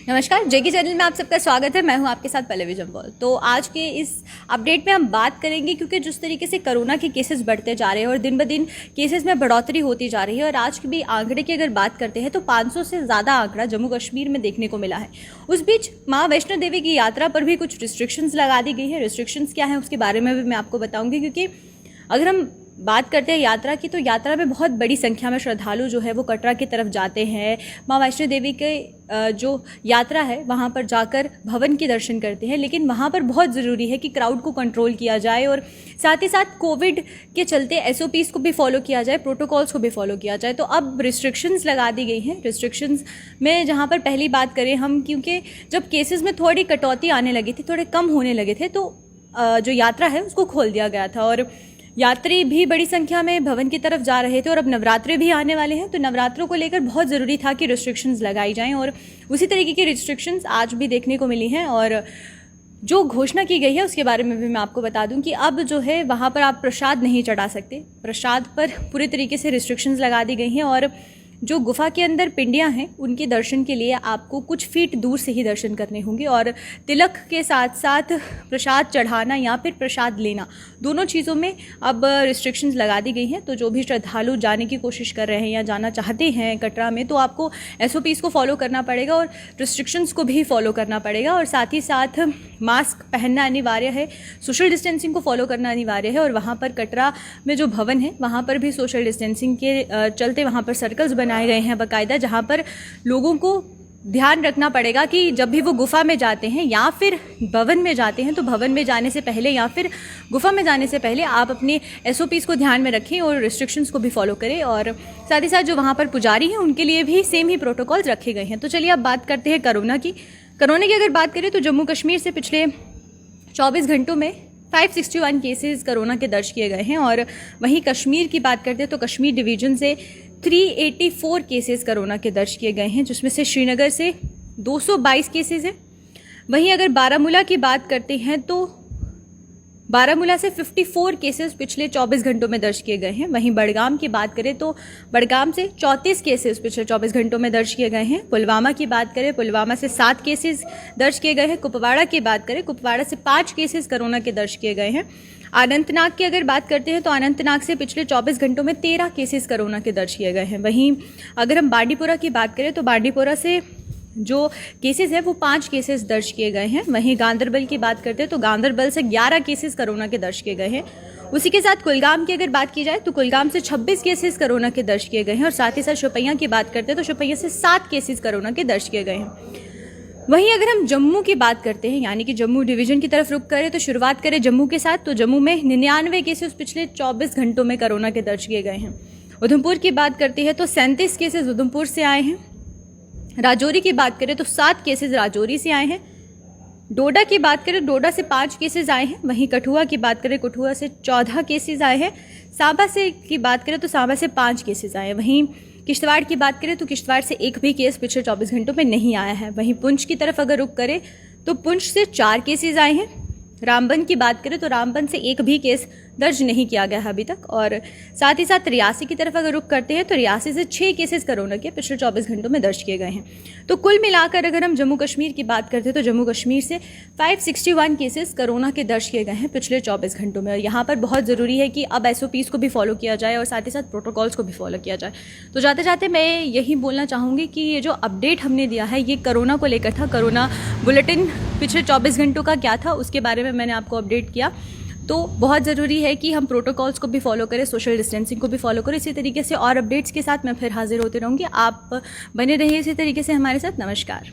नमस्कार, जेके चैनल में आप सबका स्वागत है। मैं हूं आपके साथ पल्लवी जम्वाल। तो आज के इस अपडेट में हम बात करेंगे क्योंकि जिस तरीके से कोरोना के केसेस बढ़ते जा रहे हैं और दिन ब दिन केसेस में बढ़ोतरी होती जा रही है और आज के भी आंकड़े की अगर बात करते हैं तो 500 से ज़्यादा आंकड़ा जम्मू कश्मीर में देखने को मिला है। उस बीच माँ वैष्णो देवी की यात्रा पर भी कुछ रिस्ट्रिक्शंस लगा दी गई है। रिस्ट्रिक्शंस क्या है उसके बारे में भी मैं आपको बताऊँगी, क्योंकि अगर हम बात करते हैं यात्रा की तो यात्रा में बहुत बड़ी संख्या में श्रद्धालु जो है वो कटरा की तरफ जाते हैं। माँ वैष्णो देवी के जो यात्रा है वहाँ पर जाकर भवन के दर्शन करते हैं, लेकिन वहाँ पर बहुत ज़रूरी है कि क्राउड को कंट्रोल किया जाए और साथ ही साथ कोविड के चलते SOPs को भी फॉलो किया जाए, प्रोटोकॉल्स को भी फॉलो किया जाए। तो अब रिस्ट्रिक्शंस लगा दी गई हैं। रिस्ट्रिक्शंस में जहाँ पर पहली बात करें हम, क्योंकि जब केसेस में थोड़ी कटौती आने लगी थी, थोड़े कम होने लगे थे, तो जो यात्रा है उसको खोल दिया गया था और यात्री भी बड़ी संख्या में भवन की तरफ जा रहे थे। और अब नवरात्रे भी आने वाले हैं, तो नवरात्रों को लेकर बहुत ज़रूरी था कि रिस्ट्रिक्शंस लगाई जाएं और उसी तरीके की रिस्ट्रिक्शंस आज भी देखने को मिली हैं। और जो घोषणा की गई है उसके बारे में भी मैं आपको बता दूं कि अब जो है वहाँ पर आप प्रसाद नहीं चढ़ा सकते। प्रसाद पर पूरे तरीके से रिस्ट्रिक्शंस लगा दी गई हैं और जो गुफा के अंदर पिंडियां हैं उनके दर्शन के लिए आपको कुछ फीट दूर से ही दर्शन करने होंगे और तिलक के साथ साथ प्रसाद चढ़ाना या फिर प्रसाद लेना, दोनों चीज़ों में अब रिस्ट्रिक्शंस लगा दी गई हैं। तो जो भी श्रद्धालु जाने की कोशिश कर रहे हैं या जाना चाहते हैं कटरा में, तो आपको SOPs को फॉलो करना पड़ेगा और रिस्ट्रिक्शंस को भी फॉलो करना पड़ेगा और साथ ही साथ मास्क पहनना अनिवार्य है, सोशल डिस्टेंसिंग को फॉलो करना अनिवार्य है। और वहाँ पर कटरा में जो भवन है वहाँ पर भी सोशल डिस्टेंसिंग के चलते वहाँ पर सर्कल्स बनाए गए हैं बाकायदा, जहाँ पर लोगों को ध्यान रखना पड़ेगा कि जब भी वो गुफा में जाते हैं या फिर भवन में जाते हैं तो भवन में जाने से पहले या फिर गुफा में जाने से पहले आप अपने SOPs को ध्यान में रखें और रिस्ट्रिक्शंस को भी फॉलो करें। और साथ ही साथ जो वहाँ पर पुजारी हैं उनके लिए भी सेम ही प्रोटोकॉल्स रखे गए हैं। तो चलिए अब बात करते हैं कोरोना की अगर बात करें तो जम्मू कश्मीर से पिछले 24 घंटों में 561 केसेस कोरोना के दर्ज किए गए हैं। और वहीं कश्मीर की बात करते हैं तो कश्मीर डिवीज़न से 384 केसेस कोरोना के दर्ज किए गए हैं, जिसमें से श्रीनगर से 222 केसेस हैं। वहीं अगर बारामूला की बात करते हैं तो बारामूला से 54 केसेस पिछले 24 घंटों में दर्ज किए गए हैं। वहीं बड़गाम की बात करें तो बड़गाम से 34 केसेस पिछले 24 घंटों में दर्ज किए गए हैं। पुलवामा की बात करें, पुलवामा से 7 केसेस दर्ज किए गए हैं। कुपवाड़ा की बात करें, कुपवाड़ा से 5 केसेस कोरोना के दर्ज किए गए हैं। अनंतनाग की अगर बात करते हैं तो अनंतनाग से पिछले 24 घंटों में 13 केसेस कोरोना के दर्ज किए गए हैं। वहीं अगर हम बांडीपुरा की बात करें तो बांडीपुरा से जो केसेस है वो 5 केसेस दर्ज किए गए हैं। वहीं गांदरबल की बात करते हैं तो गांदरबल से 11 केसेस कोरोना के दर्ज किए गए हैं। उसी के साथ कुलगाम की अगर बात की जाए तो कुलगाम से 26 केसेस कोरोना के दर्ज किए गए हैं। और साथ ही साथ शोपियां की बात करते हैं तो शोपियां से 7 केसेस कोरोना के दर्ज किए गए हैं। वहीं अगर हम जम्मू की बात करते हैं, यानी कि जम्मू डिवीज़न की तरफ रुख करें तो शुरुआत करें जम्मू के साथ, तो जम्मू में 99 केसेस पिछले 24 घंटों में कोरोना के दर्ज किए गए हैं। उधमपुर की बात करते हैं तो 37 केसेस उधमपुर से आए हैं। राजौरी की बात करें तो 7 केसेस राजौरी से आए हैं। डोडा की बात करें, डोडा से 5 केसेस आए हैं। वहीं कठुआ की बात करें, कठुआ से 14 केसेस आए हैं। सांबा से की बात करें तो सांबा से 5 केसेस आए हैं। वहीं किश्तवाड़ की बात करें तो किश्तवाड़ से एक भी केस पिछले 24 घंटों में नहीं आया है। वहीं पुंछ की तरफ अगर रुख करें तो पुंछ से 4 केसेस आए हैं। रामबन की बात करें तो रामबन से एक भी केस दर्ज नहीं किया गया है अभी तक। और साथ ही साथ रियासी की तरफ अगर रुख करते हैं तो रियासी से 6 केसेस कोरोना के पिछले 24 घंटों में दर्ज किए गए हैं। तो कुल मिलाकर अगर हम जम्मू कश्मीर की बात करते हैं तो जम्मू कश्मीर से 561 केसेस कोरोना के दर्ज किए गए हैं पिछले 24 घंटों में। और यहाँ पर बहुत ज़रूरी है कि अब SOPs को भी फॉलो किया जाए और साथ ही साथ प्रोटोकॉल्स को भी फॉलो किया जाए। तो जाते जाते मैं यही बोलना चाहूँगी कि ये जो अपडेट हमने दिया है ये कोरोना को लेकर था। कोरोना बुलेटिन पिछले 24 घंटों का क्या था उसके बारे में मैंने आपको अपडेट किया। तो बहुत ज़रूरी है कि हम प्रोटोकॉल्स को भी फॉलो करें, सोशल डिस्टेंसिंग को भी फॉलो करें। इसी तरीके से और अपडेट्स के साथ मैं फिर हाजिर होती रहूँगी। आप बने रहिए इसी तरीके से हमारे साथ। नमस्कार।